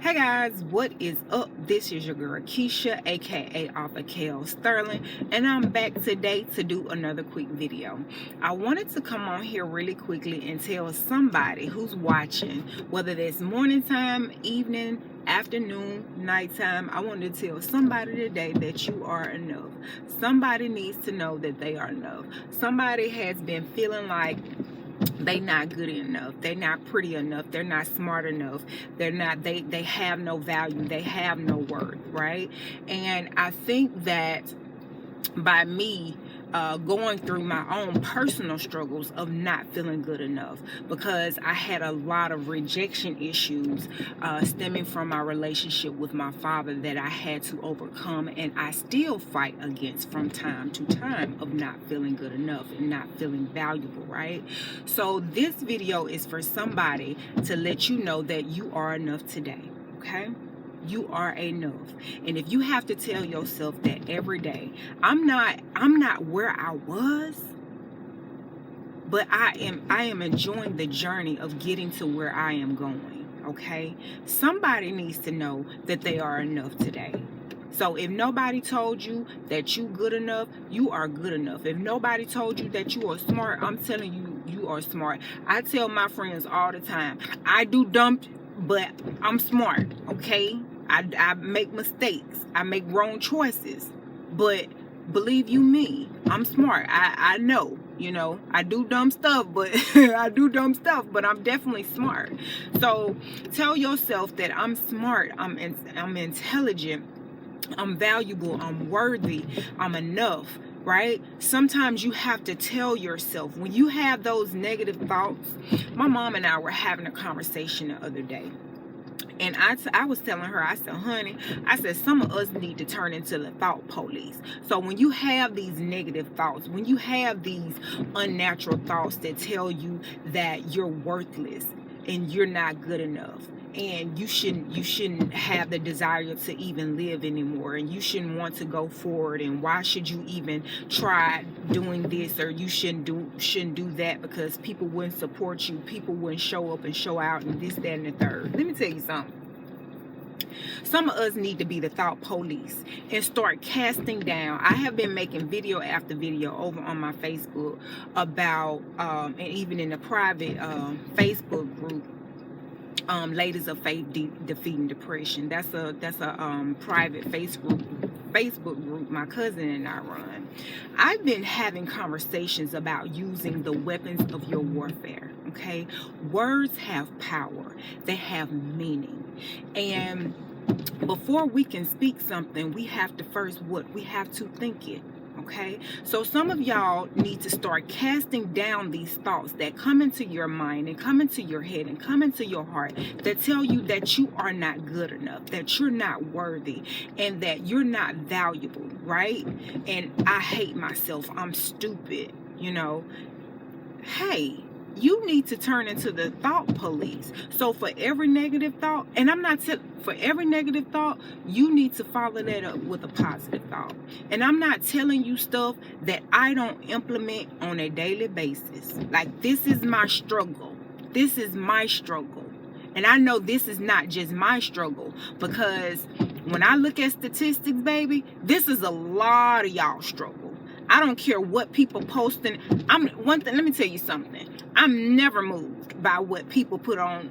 Hey guys, what is up? This is your girl Keisha, aka Author p0l Sterling, and I'm back today to do another quick video. I wanted to come on here really quickly and tell somebody who's watching, whether it's morning time, evening, afternoon, nighttime, I wanted to tell somebody today that you are enough. Somebody needs to know that they are enough. Somebody has been feeling like they not good enough, they're not pretty enough, they're not smart enough, they have no value, they have no worth, right? And I think that by me going through my own personal struggles of not feeling good enough, because I had a lot of rejection issues stemming from my relationship with my father that I had to overcome, and I still fight against from time to time of not feeling good enough and not feeling valuable, right? So this video is for somebody to let you know that you are enough today, okay? You are enough. And if you have to tell yourself that every day, I'm not where I was, but I am enjoying the journey of getting to where I am going, okay? Somebody needs to know that they are enough today. So if nobody told you that you good enough, you are good enough. If nobody told you that you are smart, I'm telling you, you are smart. I tell my friends all the time, I do dumb, but I'm smart, okay? I make mistakes. I make wrong choices. But believe you me, I'm smart. I know, I do dumb stuff, but but I'm definitely smart. So tell yourself that I'm smart, I'm intelligent, I'm valuable, I'm worthy, I'm enough, right? Sometimes you have to tell yourself when you have those negative thoughts. My mom and I were having a conversation the other day. And I was telling her, I said, honey, I said, some of us need to turn into the thought police. So when you have these negative thoughts, when you have these unnatural thoughts that tell you that you're worthless and you're not good enough, and you shouldn't have the desire to even live anymore, and you shouldn't want to go forward, and why should you even try doing this, or you shouldn't do that because people wouldn't support you, people wouldn't show up and show out, and this, that, and the third. Let me tell you something. Some of us need to be the thought police and start casting down. I have been making video after video over on my Facebook about and even in the private Facebook group, Ladies of Faith Defeating Depression. That's a private Facebook group my cousin and I run. I've been having conversations about using the weapons of your warfare, okay? Words have power. They have meaning. And before we can speak something, we have to first we have to think it. Okay, so some of y'all need to start casting down these thoughts that come into your mind and come into your head and come into your heart that tell you that you are not good enough, that you're not worthy, and that you're not valuable, right? And I hate myself, I'm stupid, Hey, you need to turn into the thought police. So for every negative thought, and for every negative thought, you need to follow that up with a positive thought. And I'm not telling you stuff that I don't implement on a daily basis. Like, this is my struggle. This is my struggle. And I know this is not just my struggle, because when I look at statistics, baby, this is a lot of y'all struggle. I don't care what people posting. Let me tell you something. I'm never moved by what people put on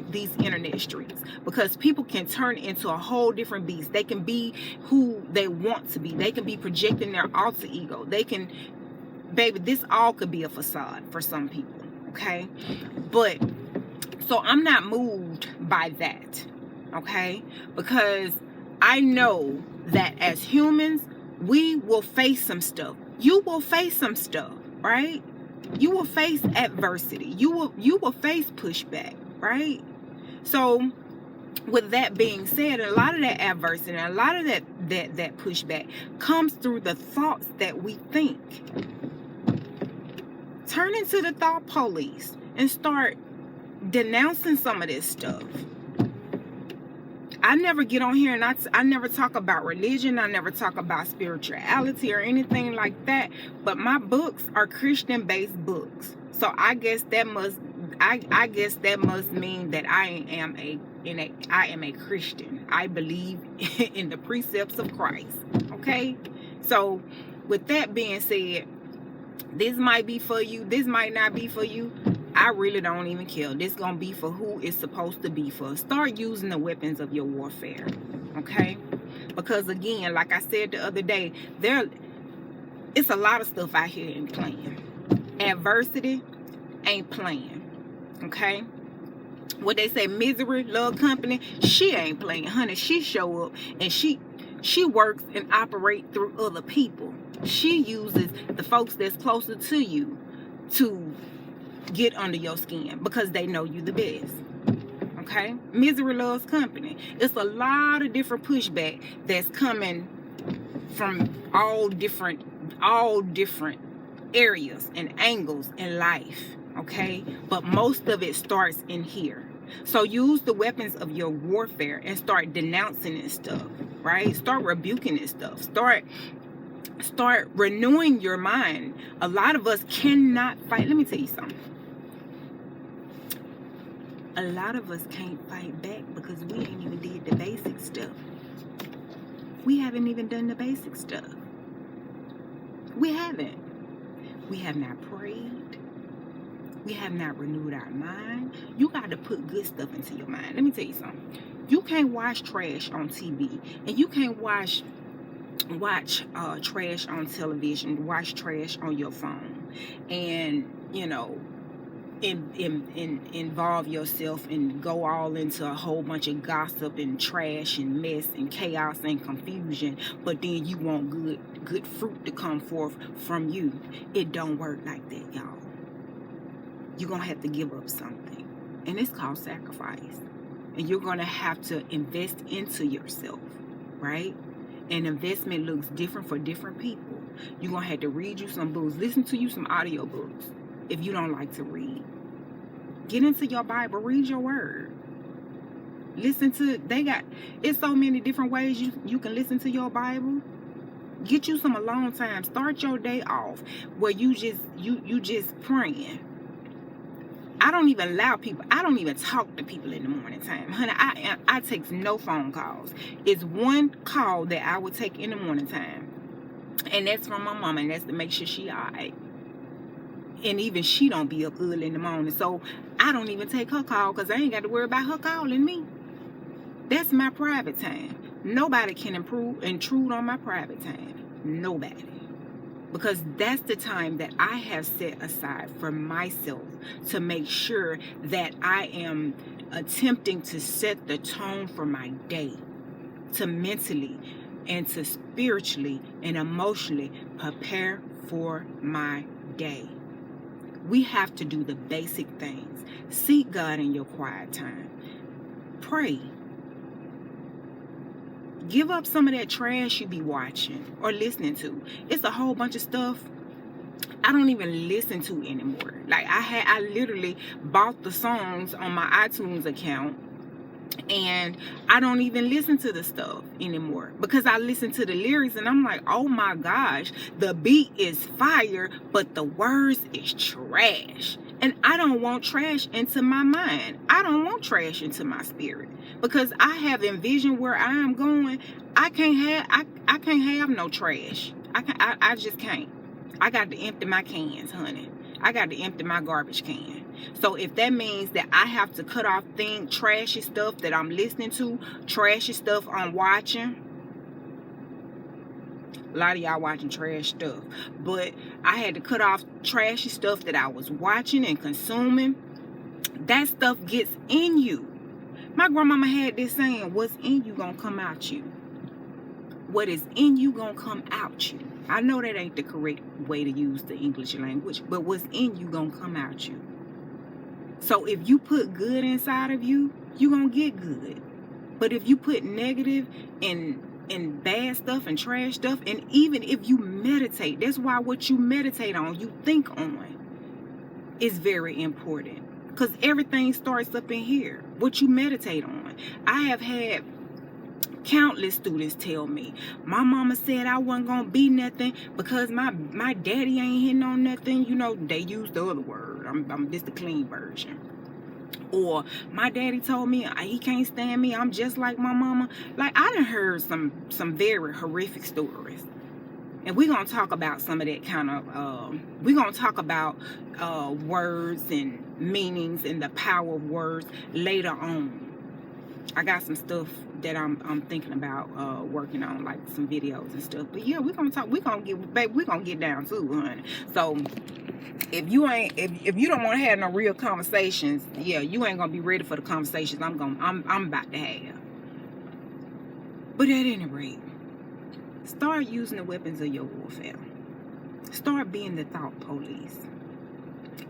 these internet streets, because people can turn into a whole different beast. They can be who they want to be. They can be projecting their alter ego. They can, baby, this all could be a facade for some people, okay? But so I'm not moved by that, okay? Because I know that as humans, we will face some stuff. You will face some stuff, right? You will face adversity. You will face pushback, right? So with that being said, a lot of that adversity and a lot of that pushback comes through the thoughts that we think. Turn into the thought police and start denouncing some of this stuff. I never get on here and I never talk about religion. I never talk about spirituality or anything like that. But my books are Christian-based books. So I guess I guess that must mean that I am a Christian. I believe in the precepts of Christ. Okay? So with that being said, this might be for you, this might not be for you. I really don't even care. This gonna be for who it's supposed to be for. Start using the weapons of your warfare. Okay? Because again, like I said the other day, it's a lot of stuff out here ain't playing. Adversity ain't playing. Okay? What they say, misery love company, she ain't playing, honey. She show up and she works and operate through other people. She uses the folks that's closer to you to get under your skin because they know you the best. Okay? Misery loves company. It's a lot of different pushback that's coming from all different areas and angles in life. Okay? But most of it starts in here. So use the weapons of your warfare and start denouncing this stuff, right? Start rebuking this stuff. Start renewing your mind. A lot of us cannot fight. Let me tell you something. A lot of us can't fight back because we ain't even did the basic stuff. We haven't even done the basic stuff. We haven't. We have not prayed. We have not renewed our mind. You got to put good stuff into your mind. Let me tell you something. You can't watch trash on TV, and you can't watch trash on television, watch trash on your phone, and involve yourself and go all into a whole bunch of gossip and trash and mess and chaos and confusion, but then you want good fruit to come forth from you. It don't work like that, y'all. You're gonna have to give up something, and it's called sacrifice. And you're gonna have to invest into yourself, right? And investment looks different for different people. You're gonna have to read you some books, listen to you some audio books if you don't like to read. Get into your Bible, read your word. Listen to, it's so many different ways you can listen to your Bible. Get you some alone time. Start your day off where you just praying. I don't even talk to people in the morning time. Honey, I take no phone calls. It's one call that I would take in the morning time. And that's from my mama, and that's to make sure she all right. And even she don't be up early in the morning. So I don't even take her call because I ain't got to worry about her calling me. That's my private time. Nobody can intrude on my private time. Nobody. Because that's the time that I have set aside for myself to make sure that I am attempting to set the tone for my day, to mentally and to spiritually and emotionally prepare for my day. We have to do the basic things. Seek God in your quiet time. Pray. Give up some of that trash you be watching or listening to. It's a whole bunch of stuff I don't even listen to anymore. Like I literally bought the songs on my iTunes account, and I don't even listen to the stuff anymore because I listen to the lyrics and I'm like, oh my gosh, the beat is fire, but the words is trash. And I don't want trash into my mind. I don't want trash into my spirit because I have envisioned where I am going. I can't have no trash. I just can't. I got to empty my cans, honey. I got to empty my garbage can. So if that means that I have to cut off trashy stuff that I'm listening to, trashy stuff I'm watching. A lot of y'all watching trash stuff. But I had to cut off trashy stuff that I was watching and consuming. That stuff gets in you. My grandmama had this saying, what's in you gonna come out you. What is in you gonna come out you. I know that ain't the correct way to use the English language, but what's in you gonna come out you. So if you put good inside of you, you gonna get good. But if you put negative and bad stuff and trash stuff, and even if you meditate, that's why what you meditate on, you think on, is very important. Because everything starts up in here, what you meditate on. I have had countless students tell me, my mama said I wasn't gonna be nothing because my daddy ain't hitting on nothing. You know, they use the other word. This the clean version. Or my daddy told me he can't stand me, I'm just like my mama. Like, I done heard some very horrific stories. And we're going to talk about some of that kind of, we're going to talk about words and meanings and the power of words later on. I got some stuff that I'm thinking about working on, like some videos and stuff. But yeah, we're going to talk, we're going to get down to, honey. So if you don't want to have no real conversations, yeah, you ain't going to be ready for the conversations I'm about to have. But at any rate, start using the weapons of your warfare. Start being the thought police.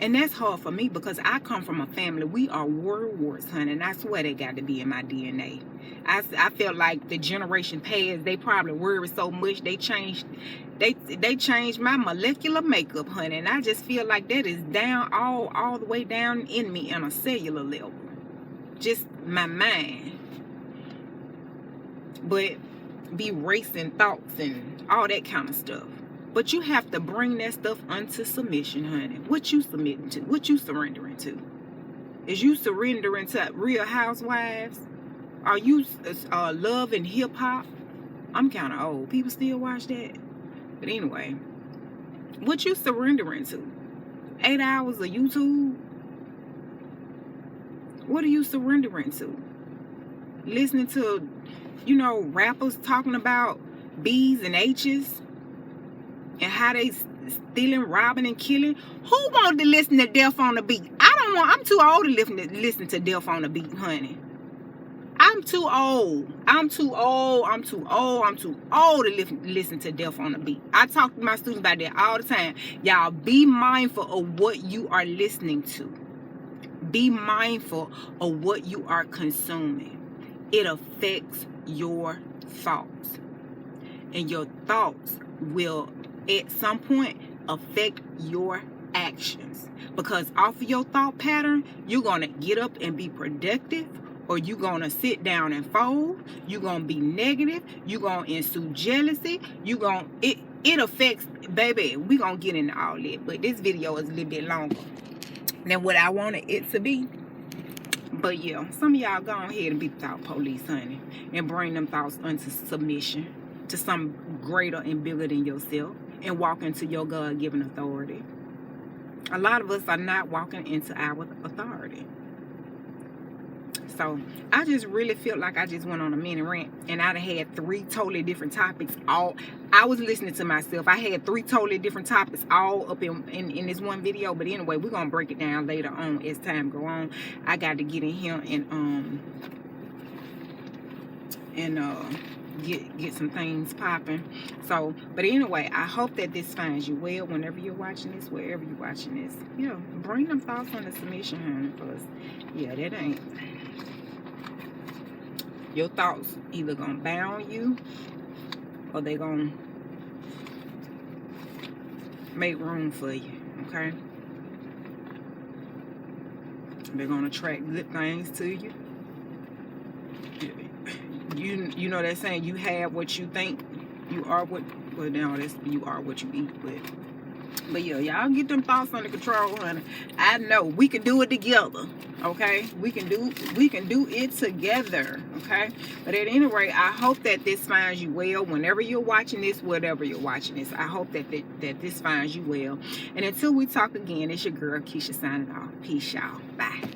And that's hard for me because I come from a family. We are warlords, honey. And I swear they got to be in my DNA. I felt like the generation past, they probably worried so much they changed my molecular makeup, honey. And I just feel like that is down all the way down in me on a cellular level. Just my mind. But be racing thoughts and all that kind of stuff. But you have to bring that stuff unto submission, honey. What you submitting to? What you surrendering to? Is you surrendering to Real Housewives? Are you loving hip hop? I'm kind of old. People still watch that. But anyway, what you surrendering to? 8 hours of YouTube? What are you surrendering to? Listening to, rappers talking about B's and H's and how they stealing, robbing, and killing. Who wanted to listen to Death on the Beat? I'm too old to listen to Death on the Beat, honey. I'm too old. I'm too old to listen to Death on the Beat. I talk to my students about that all the time. Y'all, be mindful of what you are listening to. Be mindful of what you are consuming. It affects your thoughts. And your thoughts will, at some point, affect your actions. Because off of your thought pattern, you're going to get up and be productive, or you're going to sit down and fold. You're going to be negative. You're going to ensue jealousy. It affects, baby, we're going to get into all that. But this video is a little bit longer than what I wanted it to be. But yeah, some of y'all go ahead and be the thought police, honey, and bring them thoughts unto submission to some greater and bigger than yourself, and walk into your God-given authority. A lot of us are not walking into our authority. So I just really felt like I just went on a mini rant, and I had 3 totally different topics. I was listening to myself. I had 3 totally different topics all up in this one video. But anyway, we're gonna break it down later on as time go on. I got to get in here and get some things popping. So, but anyway, I hope that this finds you well whenever you're watching this, wherever you're watching this. Yeah, bring them thoughts on the submission, honey, because yeah, that ain't. Your thoughts either gonna bound you, or they gonna make room for you. Okay, they're gonna attract good things to you. You know that saying, you have what you think, you are what, well, now that's, you are what you eat. But yeah, y'all get them thoughts under control, honey. I know we can do it together. Okay, we can do it together. Okay, but at any rate, I hope that this finds you well whenever you're watching this, whatever you're watching this. I hope that this finds you well. And until we talk again, it's your girl Keisha signing off. Peace, y'all. Bye.